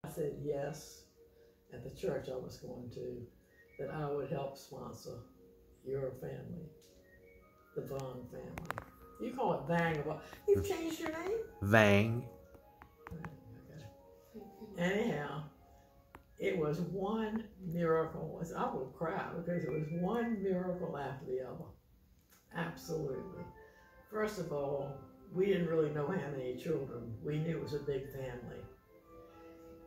I said yes at the church I was going to, that I would help sponsor your family, the Vaughn family. You call it Vang. You've changed your name? Vang. Okay. Anyhow, it was one miracle. I would cry because it was one miracle after the other. Absolutely. First of all, we didn't really know how many children. We knew it was a big family.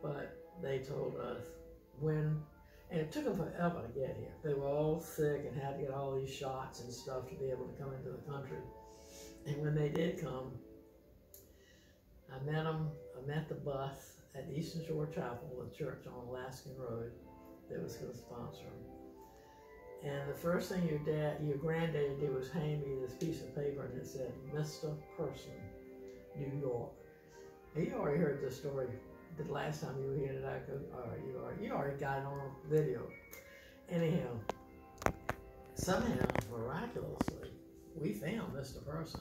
But they told us when, and it took them forever to get here. They were all sick and had to get all these shots and stuff to be able to come into the country. And when they did come, I met them. I met the bus at Eastern Shore Chapel, the church on Alaskan Road that was going to sponsor them. And the first thing your granddaddy did was hand me this piece of paper, and it said, Mr. Person, New York. And you already heard this story the last time you were here today. You already got it on video. Anyhow, somehow, miraculously, we found Mr. Person.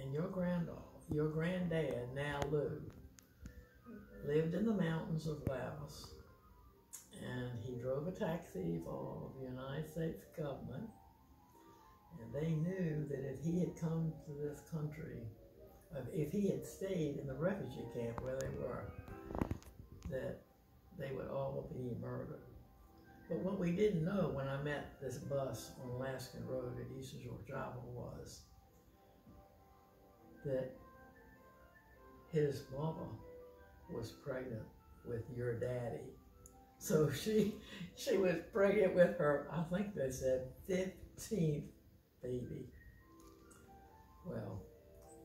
And your granddad, now Lou, lived in the mountains of Laos. And he drove a taxi for the United States government. And they knew that if he had come to this country, if he had stayed in the refugee camp where they were, that they would all be murdered. But what we didn't know when I met this bus on Alaskan Road at Eastern Shore Chapel was that his mama was pregnant with your daddy. So she was pregnant with her, I think they said, 15th baby. Well,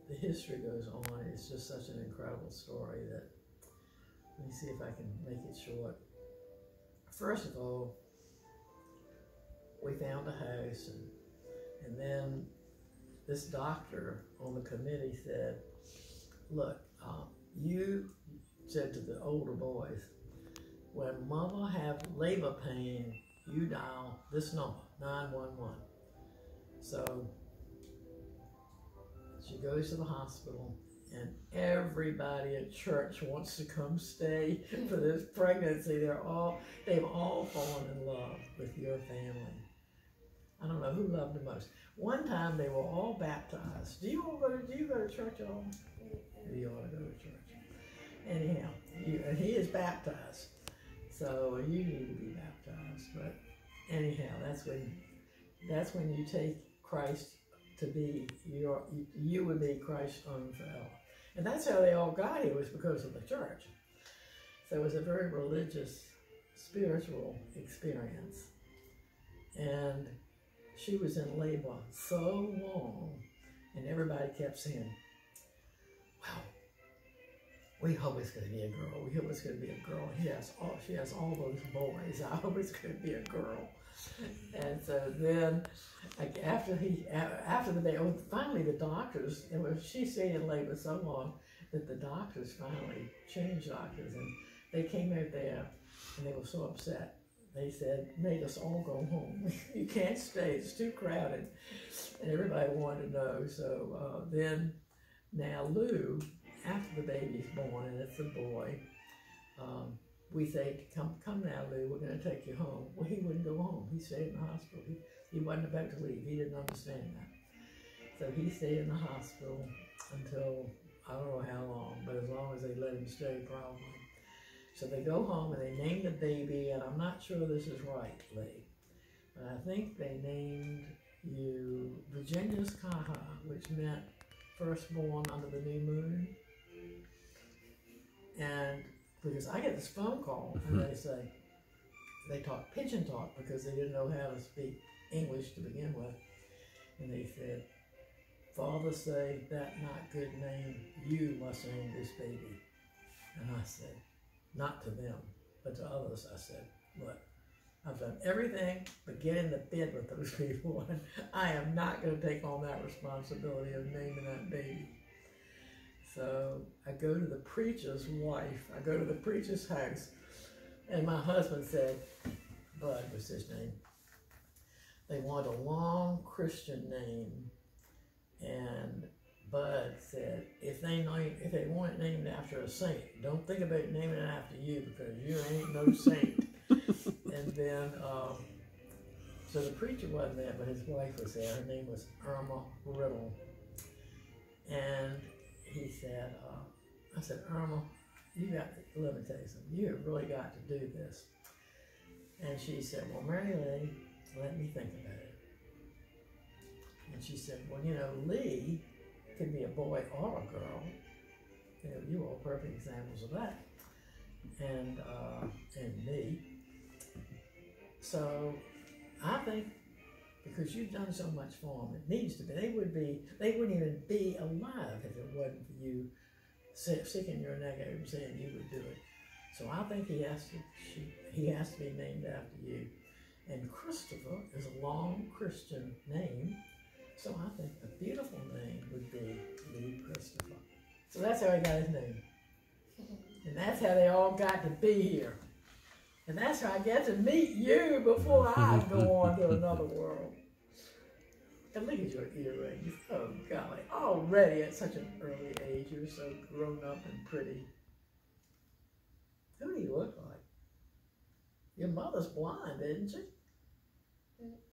the history goes on. It's just such an incredible story that, let me see if I can make it short. First of all, we found a house, and then this doctor on the committee said, look, you said to the older boys, when mama have labor pain, you dial this number, 911. So she goes to the hospital, and everybody at church wants to come stay for this pregnancy. They've all fallen in love with your family. I don't know who loved the most. One time they were all baptized. Do you go to church at all? You ought to go to church. Anyhow, and he is baptized. So you need to be baptized. But anyhow, that's when you take Christ to be you would be Christ's own forever. And that's how they all got here, was because of the church. So it was a very religious, spiritual experience. And she was in labor so long, and everybody kept saying, well, we hope it's going to be a girl. We hope it's going to be a girl. She has all those boys. I hope it's going to be a girl. And so then, like after the day, finally the doctors, she stayed in labor so long that the doctors finally changed doctors, and they came out there and they were so upset. They said, made us all go home. You can't stay, it's too crowded. And everybody wanted to know. So then, now Lou, after the baby's born, and it's a boy, we say, come now, Lou, we're going to take you home. Well, he wouldn't go home. He stayed in the hospital. He wasn't about to leave. He didn't understand that. So he stayed in the hospital until, I don't know how long, but as long as they let him stay, probably. So they go home and they name the baby, and I'm not sure this is right, Lee, but I think they named you Virginia's Kaha, which meant firstborn under the new moon. And because I get this phone call, and they say, they talk pigeon talk because they didn't know how to speak English to begin with. And they said, Father say, that not good name, you must name this baby. And I said, not to them, but to others, I said, look, I've done everything but get in the bed with those people, and I am not going to take on that responsibility of naming that baby. So I go to the preacher's wife, I go to the preacher's house, and my husband said, Bud was his name, they want a long Christian name, and Bud said, if they want it named after a saint, don't think about naming it after you because you ain't no saint. And then, so the preacher wasn't there, but his wife was there. Her name was Irma Riddle. And he said, I said, Irma, let me tell you something. You have really got to do this. And she said, well, Mary Lee, let me think about it. And she said, well, Lee could be a boy or a girl. You are perfect examples of that. And me. So I think because you've done so much for them, it needs to be. They wouldn't even be alive if it wasn't for you sticking your neck out and saying you would do it. So I think he has to be named after you. And Christopher is a long Christian name, so I think a beautiful name would be Lee Christopher. So that's how he got his name. And that's how they all got to be here. And that's how I get to meet you before I go on to another world. And look at your earrings. Oh, golly. Already at such an early age, you're so grown up and pretty. Who do you look like? Your mother's blind, isn't she?